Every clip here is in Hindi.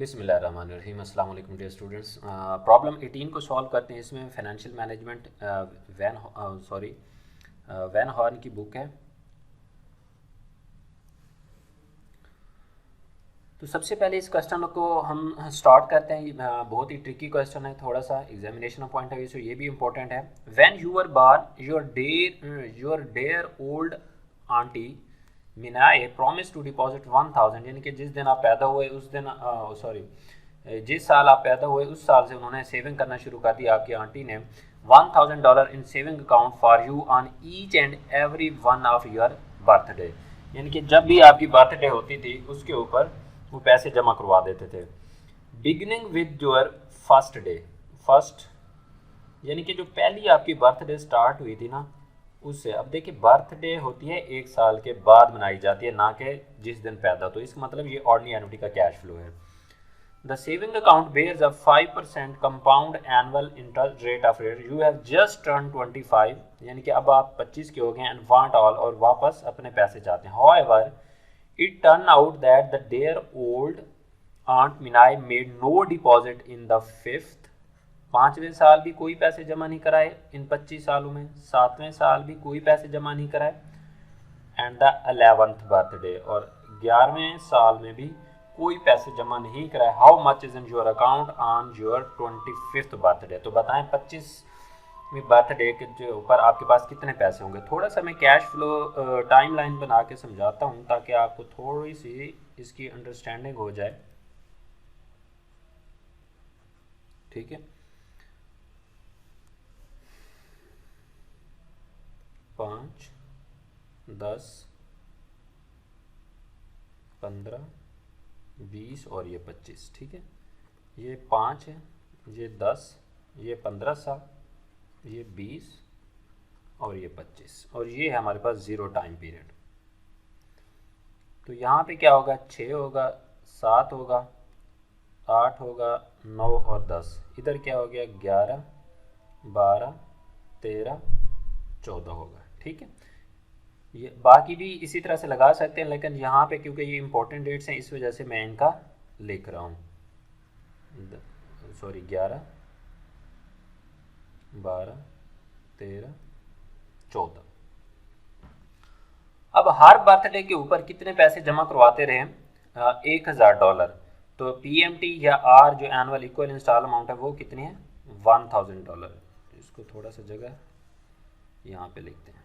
बिस्मिल्लाहिर्रहमानिर्रहीम। अस्सलाम वालेकुम डियर स्टूडेंट्स। प्रॉब्लम 18 को सॉल्व करते हैं। इसमें फाइनेंशियल मैनेजमेंट वैन हॉर्न की बुक है। तो सबसे पहले इस क्वेश्चन को हम स्टार्ट करते हैं। बहुत ही ट्रिकी क्वेश्चन है, थोड़ा सा एग्जामिनेशन पॉइंट ऑफ व्यू से ये भी इम्पोर्टेंट है। When you were born your dear old aunty मिनाए प्रॉमिस टू डिपॉजिट 1000, यानी कि जिस दिन आप पैदा हुए उस दिन जिस साल आप पैदा हुए उस साल से उन्होंने सेविंग करना शुरू कर दी आपकी आंटी ने। $1000 इन saving account for you on each and every one of your birthday, यानी कि जब भी आपकी बर्थडे होती थी उसके ऊपर वो पैसे जमा करवा देते थे। Beginning with your first day, first यानी कि जो पहली आपकी बर्थडे स्टार्ट हुई थी ना उससे। अब देखिए बर्थडे होती है 1 साल के बाद मनाई जाती है, ना कि जिस दिन पैदा। तो इसका मतलब ये ऑर्डिनरी एनुटी का कैश फ्लो है। The saving account bears a 5% compound annual interest rate of rate. You have just turn 25, यानी कि अब आप 25 के हो गए एंड वांट ऑल, और वापस अपने पैसे चाहते हैं। However it turn out that the their old aunt Minai made no deposit in the 5th, 5वें साल भी कोई पैसे जमा नहीं कराए इन 25 सालों में। 7वें साल भी कोई पैसे जमा नहीं कराए एंड द 11th बर्थडे, और 11वें साल में भी कोई पैसे जमा नहीं कराए। How much is in your account on your 25th birthday. तो बताएं 25वीं बर्थडे के ऊपर आपके पास कितने पैसे होंगे। थोड़ा सा मैं कैश फ्लो टाइम लाइन बना के समझाता हूँ ताकि आपको थोड़ी सी इसकी अंडरस्टैंडिंग हो जाए, ठीक है। 5, 10, 15, 20 और ये 25, ठीक है। ये 5 है, ये 10, ये 15 साल, ये 20 और ये 25, और ये है हमारे पास 0 टाइम पीरियड। तो यहाँ पे क्या होगा, 6 होगा, 7 होगा, 8 होगा, 9 और 10। इधर क्या हो गया, 11, 12, 13, 14 होगा, ठीक है। ये बाकी भी इसी तरह से लगा सकते हैं, लेकिन यहाँ पे क्योंकि ये इंपॉर्टेंट डेट्स हैं इस वजह से मैं इनका लिख रहा हूँ। 11, 12, 13, 14। अब हर बर्थडे के ऊपर कितने पैसे जमा करवाते रहे, $1000। तो PMT या R जो एनुअल इक्वल इंस्टॉल अमाउंट है वो कितनी है, $1000। इसको थोड़ा सा जगह यहाँ पे लिखते हैं।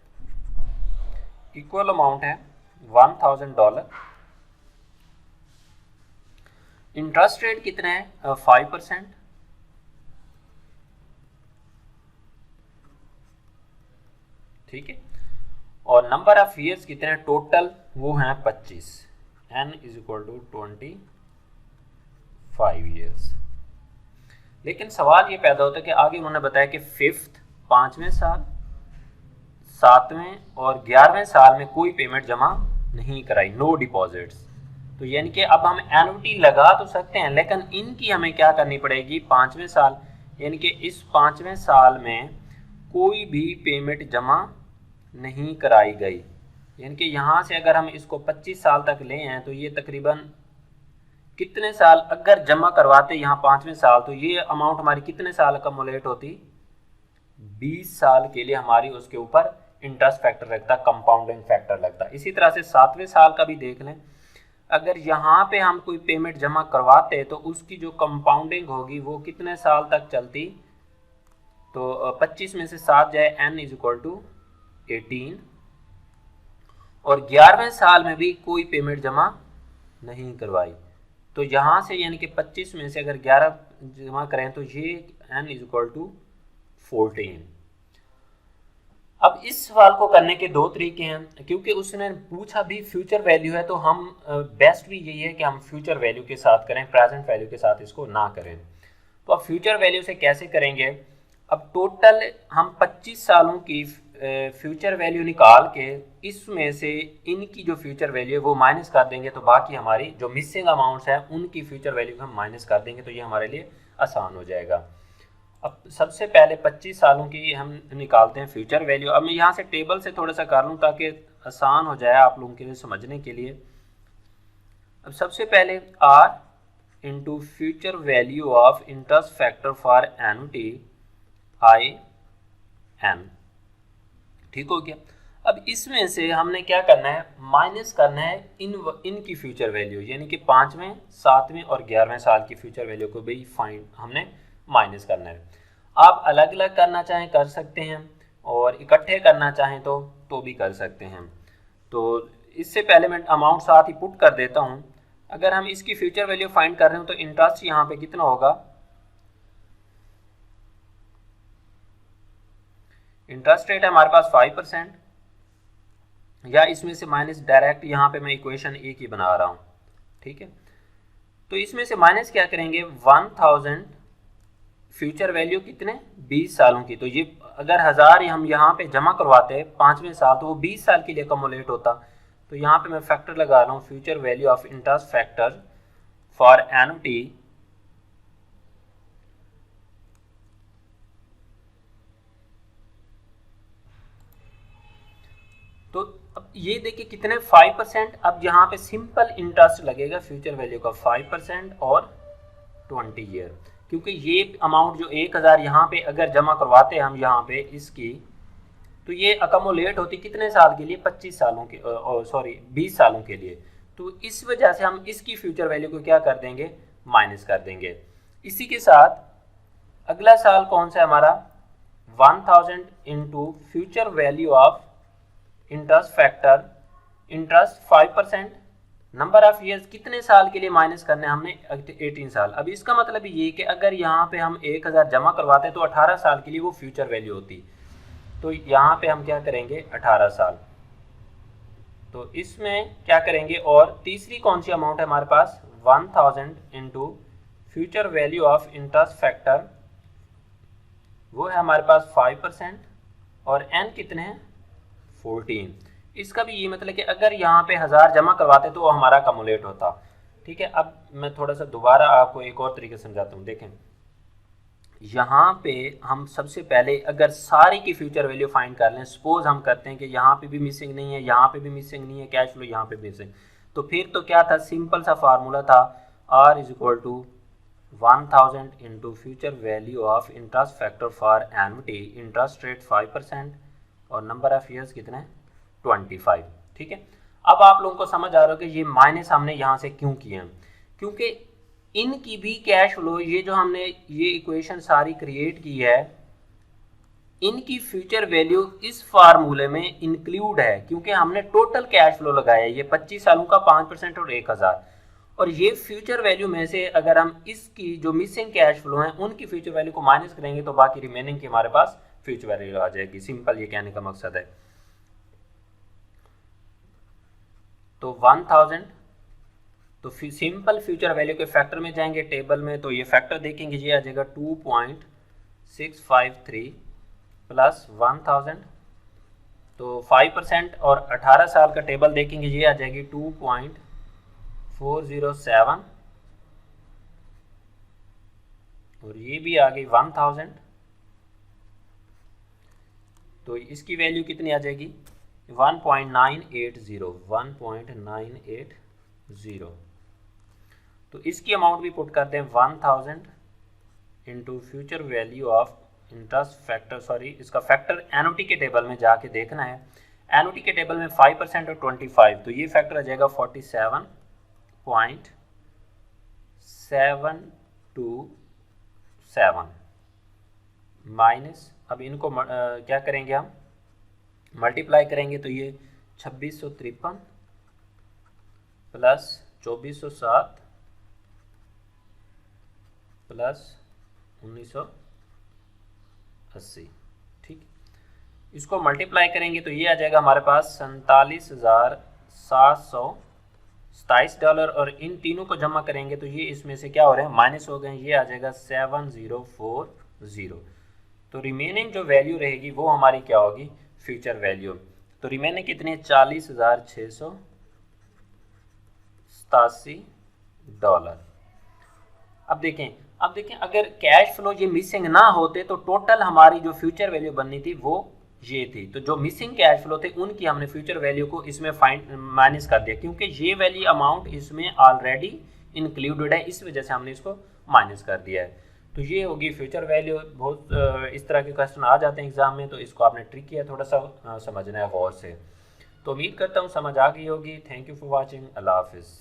इक्वल अमाउंट है $1000। इंटरेस्ट रेट कितना है, 5%, ठीक है। और नंबर ऑफ ईयर्स कितने हैं टोटल, वो हैं 25। n is equal to 25 years. लेकिन सवाल ये पैदा होता है कि आगे उन्होंने बताया कि 5th 5वें साल, 7वें और 11वें साल में कोई पेमेंट जमा नहीं कराई, नो डिपॉजिट्स। तो यानी कि अब हम एनुटी लगा तो सकते हैं, लेकिन इनकी हमें क्या करनी पड़ेगी, 5वें साल, यानी कि इस 5वें साल में कोई भी पेमेंट जमा नहीं कराई गई। यानी कि यहाँ से अगर हम इसको 25 साल तक ले हैं तो ये तकरीबन कितने साल अगर जमा करवाते यहाँ 5वें साल, तो ये अमाउंट हमारी कितने साल अकमुलेट होती, 20 साल के लिए हमारी उसके ऊपर इंटरेस्ट फैक्टर लगता, कंपाउंडिंग फैक्टर लगता। इसी तरह से 7वें साल का भी देख लें, अगर यहाँ पे हम कोई पेमेंट जमा करवाते तो उसकी जो कंपाउंडिंग होगी वो कितने साल तक चलती। तो 25 में से 7 जाए, n इज इक्वल टू 18, और 11वें साल में भी कोई पेमेंट जमा नहीं करवाई। तो यहाँ से यानी कि 25 में से अगर 11 जमा करें तो ये n इज इक्वल टू 14। अब इस सवाल को करने के 2 तरीके हैं, क्योंकि उसने पूछा भी फ्यूचर वैल्यू है, तो हम बेस्ट भी यही है कि हम फ्यूचर वैल्यू के साथ करें, प्रेजेंट वैल्यू के साथ इसको ना करें। तो अब फ्यूचर वैल्यू से कैसे करेंगे, अब टोटल हम 25 सालों की फ्यूचर वैल्यू निकाल के इसमें से इनकी जो फ्यूचर वैल्यू है वो माइनस कर देंगे, तो बाकी हमारी जो मिसिंग अमाउंट्स हैं उनकी फ्यूचर वैल्यू हम माइनस कर देंगे, तो ये हमारे लिए आसान हो जाएगा। अब सबसे पहले 25 सालों की हम निकालते हैं फ्यूचर वैल्यू। अब मैं यहाँ से टेबल से थोड़ा सा कर लूँ ताकि आसान हो जाए आप लोगों के लिए समझने के लिए। अब सबसे पहले R into future value of interest factor for annuity IN। ठीक हो गया। अब इसमें से हमने क्या करना है, माइनस करना है इनकी फ्यूचर वैल्यू, यानी कि 5वें, 7वें और 11वें साल की फ्यूचर वैल्यू को भी फाइंड हमने माइनस करना है। आप अलग अलग करना चाहें कर सकते हैं, और इकट्ठे करना चाहें तो भी कर सकते हैं। तो इससे पहले मैं अमाउंट साथ ही पुट कर देता हूं। अगर हम इसकी फ्यूचर वैल्यू फाइंड कर रहे हो तो इंटरेस्ट यहाँ पे कितना होगा, इंटरेस्ट रेट है हमारे पास 5%, या इसमें से माइनस डायरेक्ट यहाँ पे मैं इक्वेशन एक ही बना रहा हूँ। ठीक है, तो इसमें से माइनस क्या करेंगे, 1000 फ्यूचर वैल्यू कितने 20 सालों की। तो ये अगर 1000 हम यहाँ पे जमा करवाते हैं 5वें साल तो वो 20 साल के लिए अकोमोलेट होता। तो यहाँ पे मैं फैक्टर लगा रहा हूँ, future value of interest factor for annuity तो अब ये देखिए कितने 5%। अब यहाँ पे सिंपल इंटरेस्ट लगेगा फ्यूचर वैल्यू का 5% और 20 ईयर, क्योंकि ये अमाउंट जो 1000 यहाँ पे अगर जमा करवाते हैं हम यहाँ पे इसकी, तो ये अकोमोलेट होती कितने साल के लिए, 25 सालों के 20 सालों के लिए। तो इस वजह से हम इसकी फ्यूचर वैल्यू को क्या कर देंगे, माइनस कर देंगे। इसी के साथ अगला साल कौन सा है हमारा, 1000 into future value of interest factor, interest 5%, number of years कितने साल के लिए माइनस करने हमने, 18 साल। अब इसका मतलब ये कि अगर यहाँ पे हम 1000 जमा करवाते तो 18 साल के लिए वो फ्यूचर वैल्यू होती। तो यहाँ पे हम क्या करेंगे 18 साल, तो इसमें क्या करेंगे। और तीसरी कौन सी अमाउंट है हमारे पास, 1000 into future value of interest factor, वो है हमारे पास 5%, और n कितने हैं 14। इसका भी ये मतलब कि अगर यहाँ पे 1000 जमा करवाते तो वो हमारा कमुलेट होता। ठीक है, अब मैं थोड़ा सा दोबारा आपको एक और तरीके समझाता हूँ। देखें, यहाँ पे हम सबसे पहले अगर सारी की फ्यूचर वैल्यू फाइंड कर लें, सपोज हम करते हैं कि यहाँ पे भी मिसिंग नहीं है, यहाँ पे भी मिसिंग नहीं है, कैश फ्लो यहाँ पे भी मिसिंग, तो फिर तो क्या था, सिंपल सा फार्मूला था, R is equal to 1000 into future value of interest factor for annuity, interest rate 5% और नंबर ऑफ ईयर्स कितने 25। ठीक है, अब आप लोगों को समझ आ रहा है कि ये माइनस हमने यहाँ से क्यों किए हैं, क्योंकि इनकी भी कैश फ्लो, ये जो हमने ये इक्वेशन सारी क्रिएट की है, इनकी फ्यूचर वैल्यू इस फार्मूले में इंक्लूड है, क्योंकि हमने टोटल कैश फ्लो लगाया है, ये 25 सालों का 5% और 1000, और ये फ्यूचर वैल्यू में से अगर हम इसकी जो मिसिंग कैश फ्लो हैं उनकी फ्यूचर वैल्यू को माइनस करेंगे तो बाकी रिमेनिंग की हमारे पास फ्यूचर वैल्यू आ जाएगी। सिंपल ये कहने का मकसद है। तो 1000, तो सिंपल फ्यूचर वैल्यू के फैक्टर में जाएंगे टेबल में, तो ये फैक्टर देखेंगे ये आ जाएगा 2.653 प्लस 1000, तो 5% और 18 साल का टेबल देखेंगे ये आ जाएगी 2.407, और ये भी आ गई 1000, तो इसकी वैल्यू कितनी आ जाएगी 1.980। तो इसकी अमाउंट भी पुट करते हैं 1000 into future value of interest factor, इसका फैक्टर एनुटी के टेबल में जाके देखना है। एनुटी के टेबल में 5% और 25, तो ये फैक्टर आ जाएगा 47.727 माइनस, अब इनको क्या करेंगे हम मल्टीप्लाई करेंगे, तो ये 2653 प्लस 2407 प्लस 1980। ठीक, इसको मल्टीप्लाई करेंगे तो ये आ जाएगा हमारे पास $47,727, और इन तीनों को जमा करेंगे तो ये इसमें से क्या हो रहे हैं माइनस हो गए, ये आ जाएगा 7040। तो रिमेनिंग जो वैल्यू रहेगी वो हमारी क्या होगी फ्यूचर वैल्यू। तो रिमेनिंग कितने $40,687। अब देखें अगर कैश फ्लो ये मिसिंग ना होते तो टोटल हमारी जो फ्यूचर वैल्यू बननी थी वो ये थी। तो जो मिसिंग कैश फ्लो थे उनकी हमने फ्यूचर वैल्यू को इसमें माइनस कर दिया, क्योंकि ये वैल्यू अमाउंट इसमें ऑलरेडी इंक्लूडेड है, इस वजह से हमने इसको माइनस कर दिया है। तो ये होगी फ्यूचर वैल्यू। बहुत इस तरह के क्वेश्चन आ जाते हैं एग्जाम में, तो इसको आपने ट्रिक किया थोड़ा सा समझना है गौर से। तो उम्मीद करता हूँ समझ आ गई होगी। Thank you for watching. अल्लाह हाफिज़।